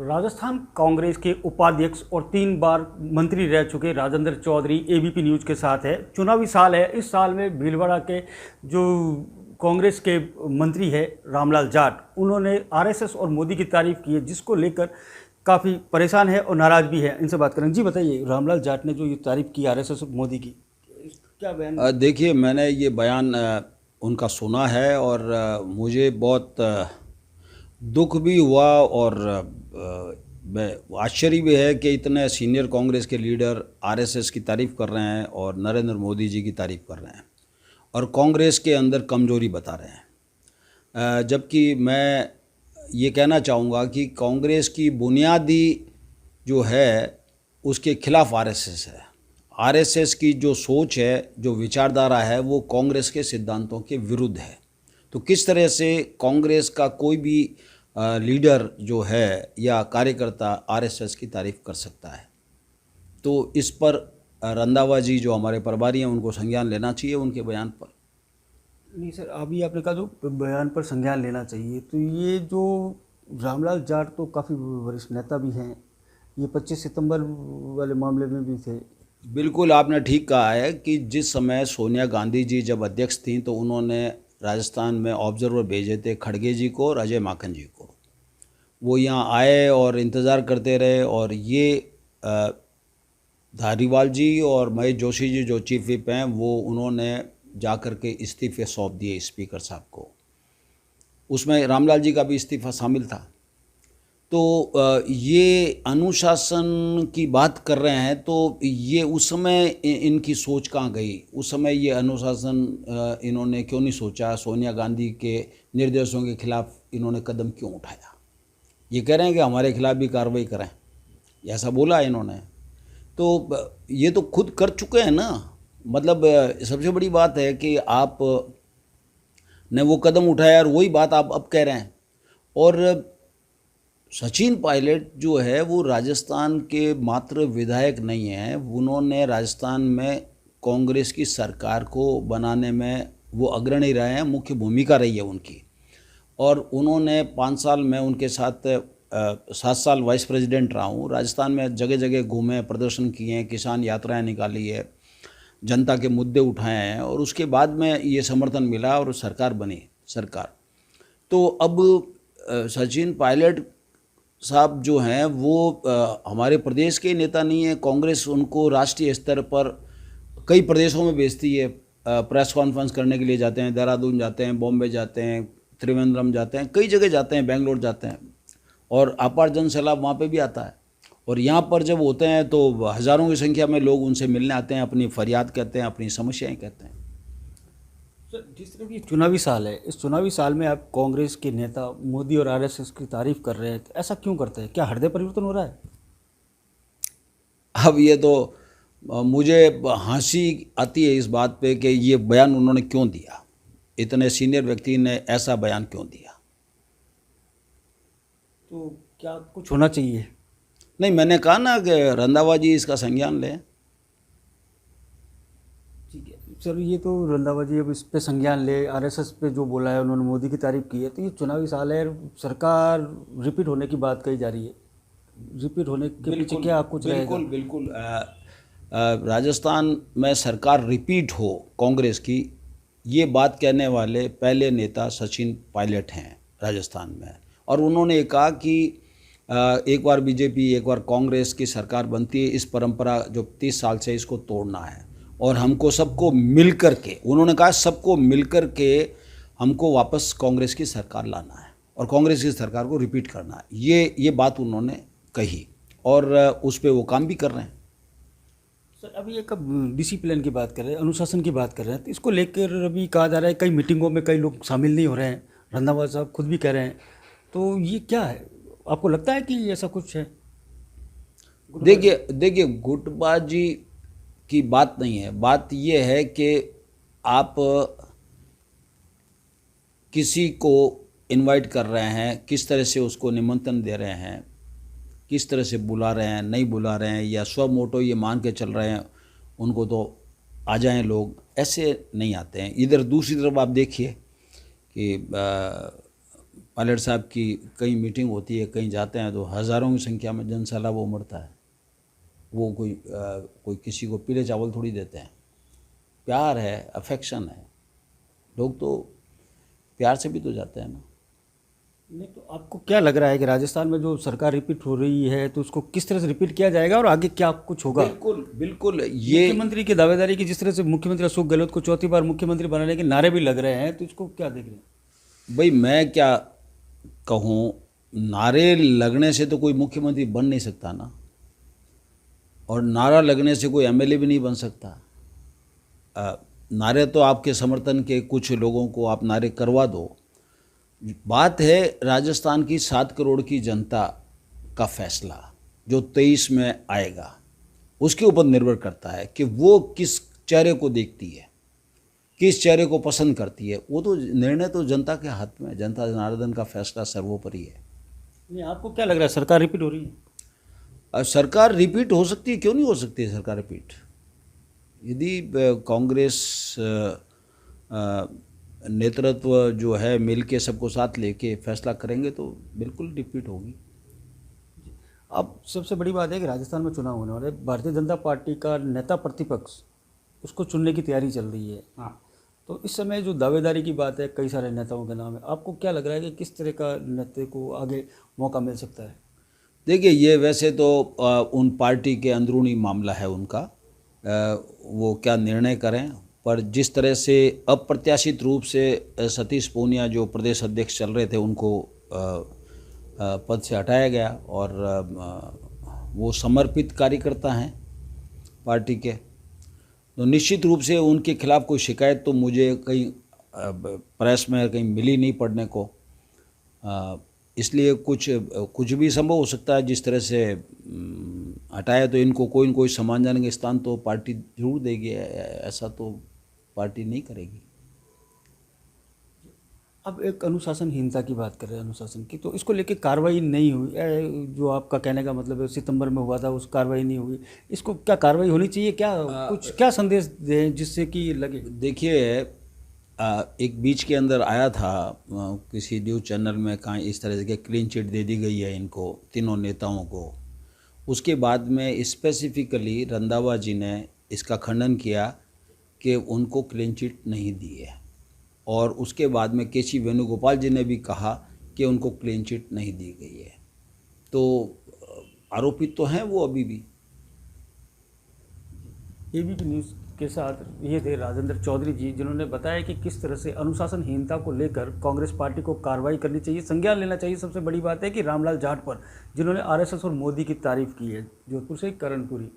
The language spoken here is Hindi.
राजस्थान कांग्रेस के उपाध्यक्ष और 3 बार मंत्री रह चुके राजेंद्र चौधरी एबीपी न्यूज़ के साथ है। चुनावी साल है। इस साल में भीलवाड़ा के जो कांग्रेस के मंत्री है रामलाल जाट, उन्होंने आरएसएस और मोदी की तारीफ की है, जिसको लेकर काफ़ी परेशान है और नाराज़ भी है। इनसे बात करेंगे। जी बताइए, रामलाल जाट ने जो ये तारीफ की आरएसएस और मोदी की, क्या बयान? देखिए, मैंने ये बयान उनका सुना है और मुझे बहुत दुख भी हुआ और आश्चर्य भी है कि इतने सीनियर कांग्रेस के लीडर आरएसएस की तारीफ़ कर रहे हैं और नरेंद्र मोदी जी की तारीफ़ कर रहे हैं और कांग्रेस के अंदर कमजोरी बता रहे हैं। जबकि मैं ये कहना चाहूँगा कि कांग्रेस की बुनियादी जो है उसके खिलाफ आरएसएस है। आरएसएस की जो सोच है, जो विचारधारा है, वो कांग्रेस के सिद्धांतों के विरुद्ध है। तो किस तरह से कांग्रेस का कोई भी लीडर जो है या कार्यकर्ता आरएसएस की तारीफ़ कर सकता है? तो इस पर रंधावा जी जो हमारे प्रभारी हैं उनको संज्ञान लेना चाहिए उनके बयान पर। नहीं सर, अभी आपने कहा जो बयान पर संज्ञान लेना चाहिए, तो ये जो रामलाल जाट तो काफ़ी वरिष्ठ नेता भी हैं, ये 25 सितंबर वाले मामले में भी थे। बिल्कुल, आपने ठीक कहा है कि जिस समय सोनिया गांधी जी जब अध्यक्ष थीं तो उन्होंने राजस्थान में ऑब्जर्वर भेजे थे खड़गे जी को और अजय माकन जी को। वो यहाँ आए और इंतज़ार करते रहे और ये धारीवाल जी और महेश जोशी जी जो चीफ विप हैं वो उन्होंने जा कर के इस्तीफे सौंप दिए स्पीकर साहब को। उसमें रामलाल जी का भी इस्तीफ़ा शामिल था। तो ये अनुशासन की बात कर रहे हैं, तो ये उस समय इनकी सोच कहाँ गई? उस समय ये अनुशासन इन्होंने क्यों नहीं सोचा? सोनिया गांधी के निर्देशों के खिलाफ इन्होंने कदम क्यों उठाया? ये कह रहे हैं कि हमारे खिलाफ भी कार्रवाई करें, ऐसा बोला इन्होंने। तो ये तो खुद कर चुके हैं ना। मतलब सबसे बड़ी बात है कि आप ने वो कदम उठाया और वही बात आप अब कह रहे हैं। और सचिन पायलट जो है वो राजस्थान के मात्र विधायक नहीं हैं, उन्होंने राजस्थान में कांग्रेस की सरकार को बनाने में वो अग्रणी रहे हैं, मुख्य भूमिका रही है उनकी। और उन्होंने 5 साल में उनके साथ 7 साल वाइस प्रेसिडेंट रहा हूँ। राजस्थान में जगह जगह घूमे, प्रदर्शन किए हैं, किसान यात्राएं निकाली है, जनता के मुद्दे उठाए हैं और उसके बाद में ये समर्थन मिला और सरकार बनी सरकार। तो अब सचिन पायलट साहब जो हैं वो हमारे प्रदेश के नेता नहीं हैं। कांग्रेस उनको राष्ट्रीय स्तर पर कई प्रदेशों में भेजती है, प्रेस कॉन्फ्रेंस करने के लिए जाते हैं, देहरादून जाते हैं, बॉम्बे जाते हैं, त्रिवेंद्रम जाते हैं, कई जगह जाते हैं, बेंगलोर जाते हैं और अपार जन सैलाब वहाँ पे भी आता है। और यहाँ पर जब होते हैं तो हज़ारों की संख्या में लोग उनसे मिलने आते हैं, अपनी फरियाद कहते हैं, अपनी समस्याएँ कहते हैं। सर, जिस तरह की चुनावी साल है, इस चुनावी साल में आप कांग्रेस के नेता मोदी और आरएसएस की तारीफ कर रहे हैं, तो ऐसा क्यों करते हैं? क्या हृदय परिवर्तन हो रहा है? अब ये तो मुझे हंसी आती है इस बात पे कि ये बयान उन्होंने क्यों दिया, इतने सीनियर व्यक्ति ने ऐसा बयान क्यों दिया? तो क्या कुछ होना चाहिए? नहीं, मैंने कहा ना कि रंधावा जी इसका संज्ञान लें। ठीक है सर, ये तो रंधावा जी अब इस पे संज्ञान ले, आरएसएस पे जो बोला है उन्होंने, मोदी की तारीफ की है, तो ये चुनावी साल है, सरकार रिपीट होने की बात कही जा रही है। रिपीट होने के पीछे क्या कुछ रहेगा? बिल्कुल बिल्कुल राजस्थान में सरकार रिपीट हो कांग्रेस की, ये बात कहने वाले पहले नेता सचिन पायलट हैं राजस्थान में। और उन्होंने ये कहा कि एक बार बीजेपी एक बार कांग्रेस की सरकार बनती है, इस परंपरा जो 30 साल से इसको तोड़ना है और हमको सबको मिल कर के, उन्होंने कहा सबको मिल कर के हमको वापस कांग्रेस की सरकार लाना है और कांग्रेस की सरकार को रिपीट करना है। ये बात उन्होंने कही और उस पर वो काम भी कर रहे हैं। सर, अभी एक डिसिप्लिन की बात कर रहे हैं, अनुशासन की बात कर रहे हैं, तो इसको लेकर अभी कहा जा रहा है कई मीटिंगों में कई लोग शामिल नहीं हो रहे हैं, रंधावा साहब खुद भी कह रहे हैं, तो ये क्या है? आपको लगता है कि ऐसा कुछ है? देखिए गुटबाजी की बात नहीं है, बात ये है कि आप किसी को इनवाइट कर रहे हैं, किस तरह से उसको निमंत्रण दे रहे हैं, किस तरह से बुला रहे हैं, नहीं बुला रहे हैं, या स्व मोटो ये मान के चल रहे हैं उनको तो आ जाएं लोग, ऐसे नहीं आते हैं। इधर दूसरी तरफ आप देखिए कि पायलट साहब की कहीं मीटिंग होती है, कहीं जाते हैं तो हज़ारों की संख्या में जनसैलाब उमड़ता है। वो कोई किसी को पीले चावल थोड़ी देते हैं। प्यार है, अफेक्शन है, लोग तो प्यार से भी तो जाते हैं ना। नहीं तो आपको क्या लग रहा है कि राजस्थान में जो सरकार रिपीट हो रही है तो उसको किस तरह से रिपीट किया जाएगा और आगे क्या कुछ होगा? बिल्कुल बिल्कुल, ये मुख्यमंत्री की दावेदारी की, जिस तरह से मुख्यमंत्री अशोक गहलोत को चौथी बार मुख्यमंत्री बनाने के नारे भी लग रहे हैं, तो इसको क्या देख रहे हैं? भाई मैं क्या कहूँ, नारे लगने से तो कोई मुख्यमंत्री बन नहीं सकता ना, और नारा लगने से कोई एमएलए भी नहीं बन सकता। नारे तो आपके समर्थन के कुछ लोगों को आप नारे करवा दो। बात है राजस्थान की 7 करोड़ की जनता का फैसला जो 23 में आएगा, उसके ऊपर निर्भर करता है कि वो किस चेहरे को देखती है, किस चेहरे को पसंद करती है। वो तो निर्णय तो जनता के हाथ में है, जनता जनार्दन का फैसला सर्वोपरि है। नहीं, आपको क्या लग रहा है सरकार रिपीट हो रही है? सरकार रिपीट हो सकती है, क्यों नहीं हो सकती है सरकार रिपीट? यदि कांग्रेस नेतृत्व जो है मिल के सबको साथ लेके फैसला करेंगे तो बिल्कुल रिपीट होगी। अब सबसे बड़ी बात है कि राजस्थान में चुनाव होने वाले, भारतीय जनता पार्टी का नेता प्रतिपक्ष उसको चुनने की तैयारी चल रही है। हाँ, तो इस समय जो दावेदारी की बात है, कई सारे नेताओं के नाम है, आपको क्या लग रहा है कि किस तरह का नेता को आगे मौका मिल सकता है? देखिए, ये वैसे तो उन पार्टी के अंदरूनी मामला है उनका, वो क्या निर्णय करें, पर जिस तरह से अप्रत्याशित रूप से सतीश पूनिया जो प्रदेश अध्यक्ष चल रहे थे उनको पद से हटाया गया, और वो समर्पित कार्यकर्ता हैं पार्टी के, तो निश्चित रूप से उनके खिलाफ़ कोई शिकायत तो मुझे कहीं प्रेस में कहीं मिली नहीं पढ़ने को। इसलिए कुछ भी संभव हो सकता है। जिस तरह से हटाया तो इनको कोई न कोई सम्मानजनक स्थान तो पार्टी जरूर देगी, ऐसा तो पार्टी नहीं करेगी। अब एक अनुशासनहीनता की बात कर रहे हैं, अनुशासन की, तो इसको लेके कार्रवाई नहीं हुई, जो आपका कहने का मतलब है सितंबर में हुआ था उस कार्रवाई नहीं हुई, इसको क्या कार्रवाई होनी चाहिए? क्या कुछ क्या संदेश दें जिससे कि लगे? देखिए, एक बीच के अंदर आया था किसी न्यूज़ चैनल में, कहाँ इस तरह से क्लीन चिट दे दी गई है इनको, तीनों नेताओं को। उसके बाद में स्पेसिफिकली रंधावा जी ने इसका खंडन किया कि उनको क्लीन चिट नहीं दी है, और उसके बाद में केसी वेणुगोपाल जी ने भी कहा कि उनको क्लीन चिट नहीं दी गई है। तो आरोपित तो हैं वो अभी भी। एबीपी न्यूज़ के साथ ये थे राजेंद्र चौधरी जी, जिन्होंने बताया कि किस तरह से अनुशासनहीनता को लेकर कांग्रेस पार्टी को कार्रवाई करनी चाहिए, संज्ञान लेना चाहिए। सबसे बड़ी बात है कि रामलाल जाट पर, जिन्होंने आरएसएस और मोदी की तारीफ की है। जोधपुर से करणपुरी।